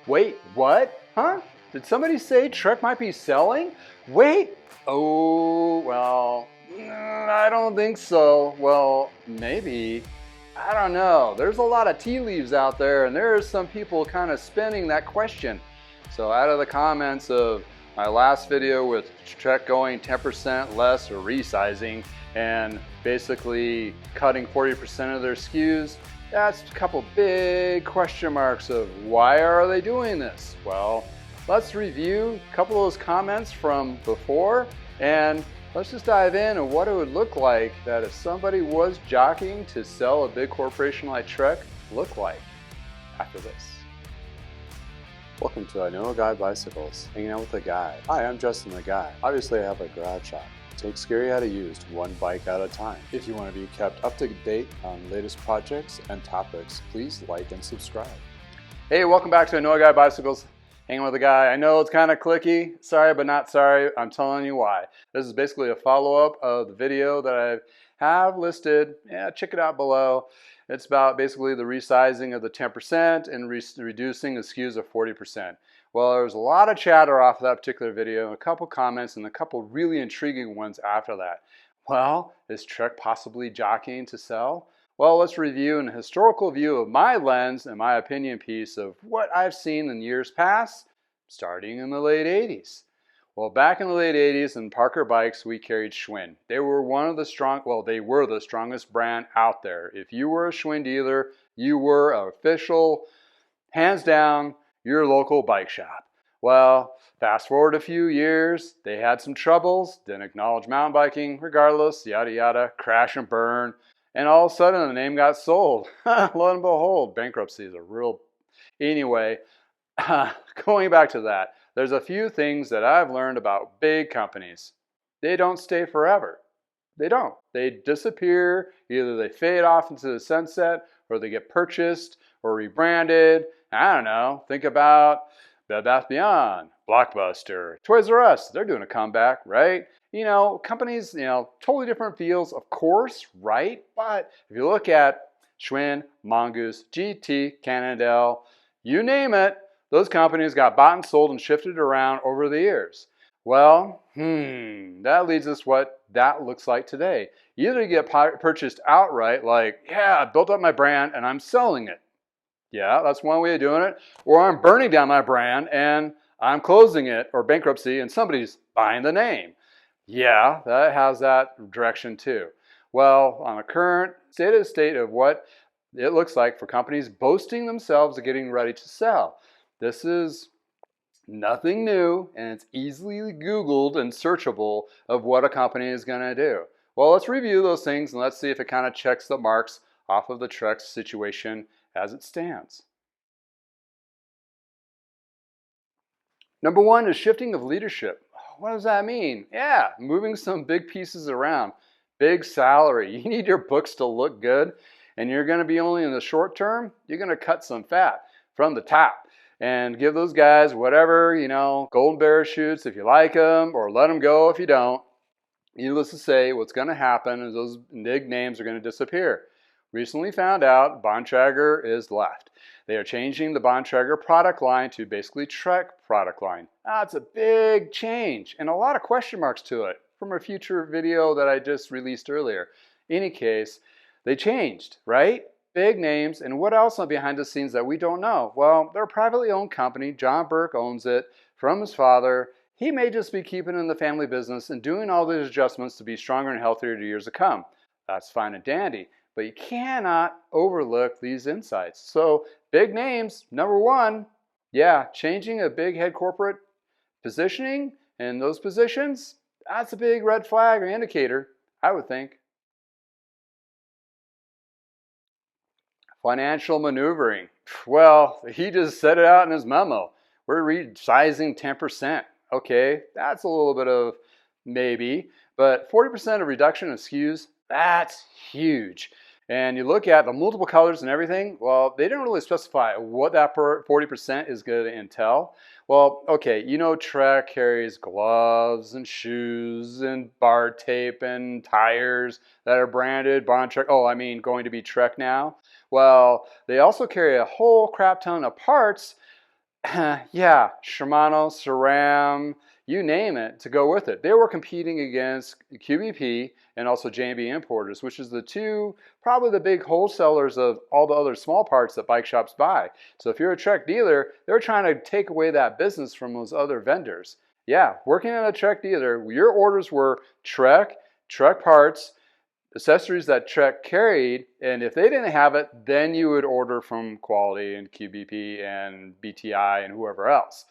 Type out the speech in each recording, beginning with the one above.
Wait, what? Huh? Did somebody say Trek might be selling? Wait. Oh, well, I don't think so. Well, maybe. I don't know. There's a lot of tea leaves out there, and there's some people kind of spinning that question. So out of the comments of my last video with Trek going 10% less or resizing and basically cutting 40% of their SKUs, that's a couple big question marks of why are they doing this? Well, let's review a couple of those comments from before, and let's just dive in on what it would look like that if somebody was jockeying to sell a big corporation like Trek look like after this. Welcome to I Know a Guy Bicycles, hanging out with a guy. Hi, I'm Justin the Guy. Obviously I have a garage shop. Take scary out of used, one bike at a time. If you want to be kept up to date on latest projects and topics, please like and subscribe. Hey, welcome back to I Know a Guy Bicycles, hanging with a guy. I know it's kind of clicky, sorry but not sorry, I'm telling you why. This is basically a follow-up of the video that I have listed. Yeah, check it out below. It's about basically the resizing of the 10% and reducing the SKUs of 40%. Well, there was a lot of chatter off of that particular video, a couple comments, and a couple really intriguing ones after that. Well, is Trek possibly jockeying to sell? Well, let's review an historical view of my lens and my opinion piece of what I've seen in years past, starting in the late 80s. Well, back in the late 80s in Parker Bikes, we carried Schwinn. They were they were the strongest brand out there. If you were a Schwinn dealer, you were an official, hands down, your local bike shop. Well, fast forward a few years, they had some troubles, didn't acknowledge mountain biking, regardless, yada yada, crash and burn, and all of a sudden the name got sold. Lo and behold, bankruptcy is a real... Anyway, going back to that, there's a few things that I've learned about big companies. They don't stay forever. They don't. They disappear. Either they fade off into the sunset, or they get purchased or rebranded. I don't know. Think about Bed Bath Beyond, Blockbuster, Toys R Us. They're doing a comeback, right? You know, companies, totally different feels, of course, right? But if you look at Schwinn, Mongoose, GT, Cannondale, you name it, those companies got bought and sold and shifted around over the years. Well, that leads us what that looks like today. Either you get purchased outright, like, yeah, I built up my brand and I'm selling it. Yeah, that's one way of doing it. Or I'm burning down my brand and I'm closing it, or bankruptcy, and somebody's buying the name. Yeah, that has that direction too. Well, on a current state of what it looks like for companies boasting themselves of getting ready to sell. This is nothing new, and it's easily Googled and searchable of what a company is going to do. Well, let's review those things and let's see if it kind of checks the marks off of the Trek situation as it stands. Number one is shifting of leadership. What does that mean? Yeah, moving some big pieces around. Big salary. You need your books to look good, and you're going to be only in the short term, you're going to cut some fat from the top and give those guys whatever, golden parachutes if you like them, or let them go if you don't. Needless to say, what's going to happen is those big names are going to disappear. Recently found out Bontrager is left. They are changing the Bontrager product line to basically Trek product line. That's a big change and a lot of question marks to it from a future video that I just released earlier. In any case, they changed, right? Big names, and what else on behind the scenes that we don't know? Well, they're a privately owned company. John Burke owns it from his father. He may just be keeping it in the family business and doing all these adjustments to be stronger and healthier to years to come. That's fine and dandy, but you cannot overlook these insights. So big names, number one, yeah, changing a big head corporate positioning in those positions, that's a big red flag or indicator, I would think. Financial maneuvering. Well, he just said it out in his memo. We're resizing 10%. Okay, that's a little bit of maybe, but 40% of reduction of SKUs, that's huge. And you look at the multiple colors and everything, well, they didn't really specify what that 40% is going to entail. Well, okay, Trek carries gloves and shoes and bar tape and tires that are branded Bontrager. Going to be Trek now. Well, they also carry a whole crap ton of parts Yeah, Shimano, SRAM, you name it, to go with it. They were competing against QBP and also J&B Importers, which is the two, probably the big wholesalers of all the other small parts that bike shops buy. So if you're a Trek dealer, they're trying to take away that business from those other vendors. Yeah, working at a Trek dealer, your orders were Trek, Trek parts, accessories that Trek carried, and if they didn't have it, then you would order from Quality and QBP and BTI and whoever else.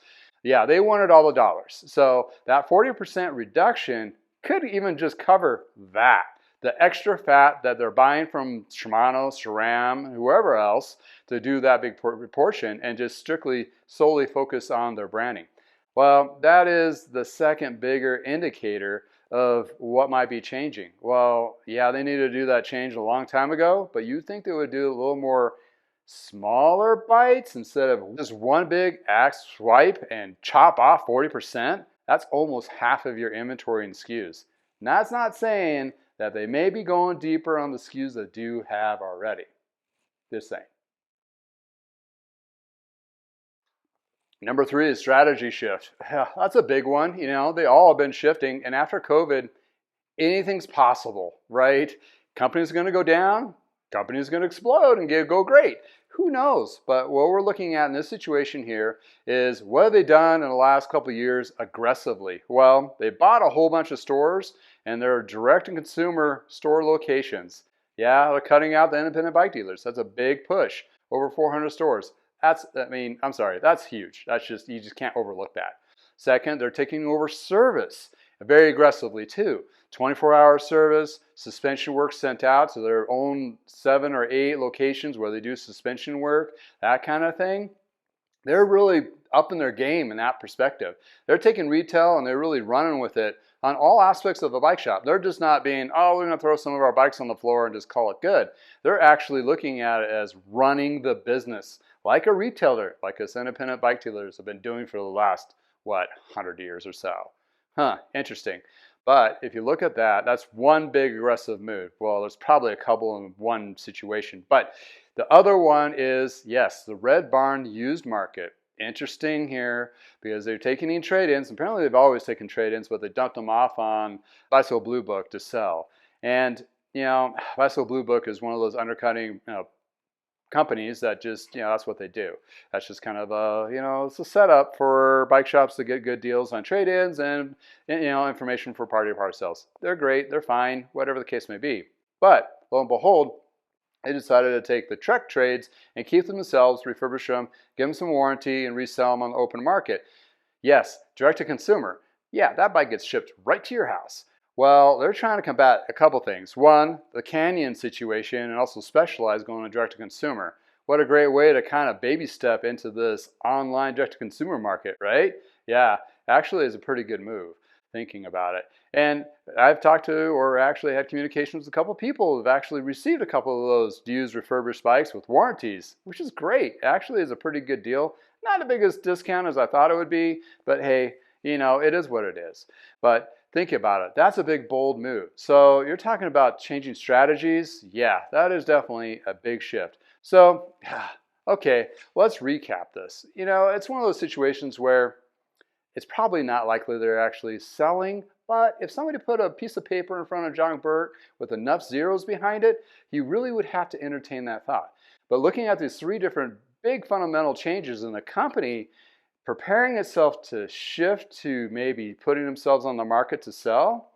Yeah, they wanted all the dollars. So that 40% reduction could even just cover that. The extra fat that they're buying from Shimano, SRAM, whoever else to do that big portion and just strictly solely focus on their branding. Well, that is the second bigger indicator of what might be changing. Well, yeah, they needed to do that change a long time ago, but you think they would do a little more smaller bites instead of just one big axe swipe and chop off 40%? That's almost half of your inventory and SKUs. And that's not saying that they may be going deeper on the SKUs that do have already. Just saying. Number three is strategy shift. Yeah, that's a big one. You know, they all have been shifting. And after COVID, anything's possible, right? Companies are going to go down, companies are going to explode and go great. Who knows? But what we're looking at in this situation here is what have they done in the last couple of years aggressively? Well, they bought a whole bunch of stores and they're direct-to-consumer store locations. Yeah, they're cutting out the independent bike dealers. That's a big push. Over 400 stores. I'm sorry, that's huge. You just can't overlook that. Second, they're taking over service very aggressively too. 24-hour service, suspension work sent out to their own 7 or 8 locations where they do suspension work, that kind of thing. They're really up in their game in that perspective. They're taking retail and they're really running with it on all aspects of the bike shop. They're just not being, oh, we're going to throw some of our bikes on the floor and just call it good. They're actually looking at it as running the business like a retailer, like us independent bike dealers have been doing for the last, 100 years or so. Interesting. But if you look at that, that's one big aggressive move. Well, there's probably a couple in one situation. But the other one is, yes, the Red Barn used market. Interesting here because they're taking in trade-ins. Apparently they've always taken trade-ins, but they dumped them off on Bicycle Blue Book to sell. And, Bicycle Blue Book is one of those undercutting, companies that just, that's what they do. That's just kind of it's a setup for bike shops to get good deals on trade-ins and information for party-to-party sales. They're great, they're fine, whatever the case may be. But lo and behold, they decided to take the Trek trades and keep them themselves, refurbish them, give them some warranty, and resell them on the open market. Yes, direct to consumer. Yeah, that bike gets shipped right to your house. Well, they're trying to combat a couple things. One, the Canyon situation, and also Specialized going to direct-to-consumer. What a great way to kind of baby step into this online direct-to-consumer market, right? Yeah, actually is a pretty good move, thinking about it. And I've talked to, or actually had communications with a couple of people who have actually received a couple of those used refurbished bikes with warranties, which is great. Actually is a pretty good deal. Not the biggest discount as I thought it would be, but hey, it is what it is. But think about it. That's a big, bold move. So you're talking about changing strategies. Yeah, that is definitely a big shift. So, okay, let's recap this. It's one of those situations where it's probably not likely they're actually selling, but if somebody put a piece of paper in front of John Burt with enough zeros behind it, you really would have to entertain that thought. But looking at these 3 different big fundamental changes in the company, preparing itself to shift to maybe putting themselves on the market to sell,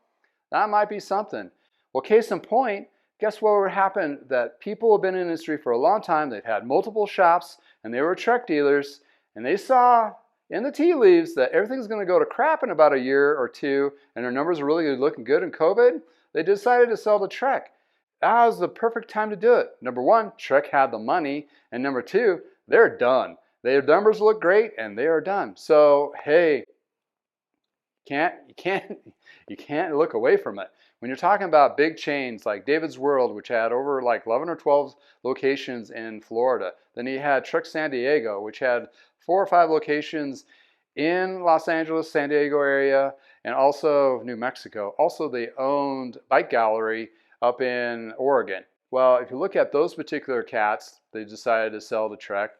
that might be something. Well, case in point, guess what would happen? That people have been in the industry for a long time, they've had multiple shops, and they were Trek dealers, and they saw in the tea leaves that everything's going to go to crap in about a year or 2, and their numbers are really looking good in COVID. They decided to sell to Trek. That was the perfect time to do it. Number 1, Trek had the money, and number 2, they're done. Their numbers look great, and they are done. So hey, you can't look away from it. When you're talking about big chains like David's World, which had over like 11 or 12 locations in Florida, then you had Trek San Diego, which had 4 or 5 locations in Los Angeles, San Diego area, and also New Mexico. Also, they owned Bike Gallery up in Oregon. Well, if you look at those particular cats, they decided to sell to Trek.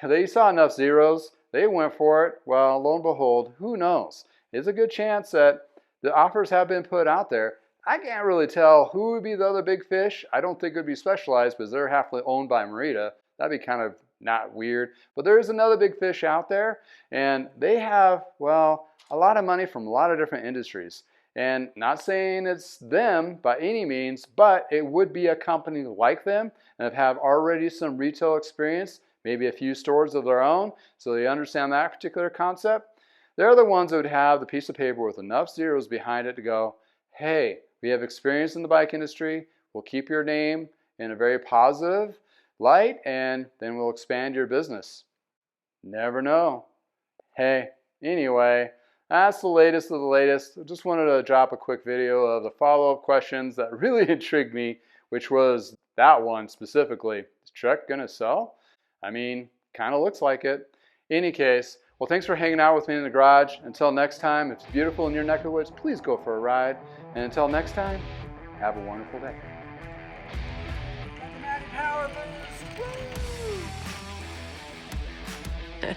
They saw enough zeros. they went for it. Well, lo and behold, who knows? It's a good chance that the offers have been put out there. I can't really tell who would be the other big fish. I don't think it would be Specialized because they're half owned by Merida. That'd be kind of not weird. But there is another big fish out there, and they have, well, a lot of money from a lot of different industries. And not saying it's them by any means, but it would be a company like them and have already some retail experience, maybe a few stores of their own, so they understand that particular concept. They're the ones that would have the piece of paper with enough zeros behind it to go, hey, we have experience in the bike industry. We'll keep your name in a very positive light, and then we'll expand your business. Never know. Hey, anyway, that's the latest of the latest. I just wanted to drop a quick video of the follow-up questions that really intrigued me, which was that one specifically. Is Trek gonna sell? I mean, kind of looks like it. Any case, well, thanks for hanging out with me in the garage. Until next time, if it's beautiful in your neck of the woods, please go for a ride. And until next time, have a wonderful day. Power boost! Woo!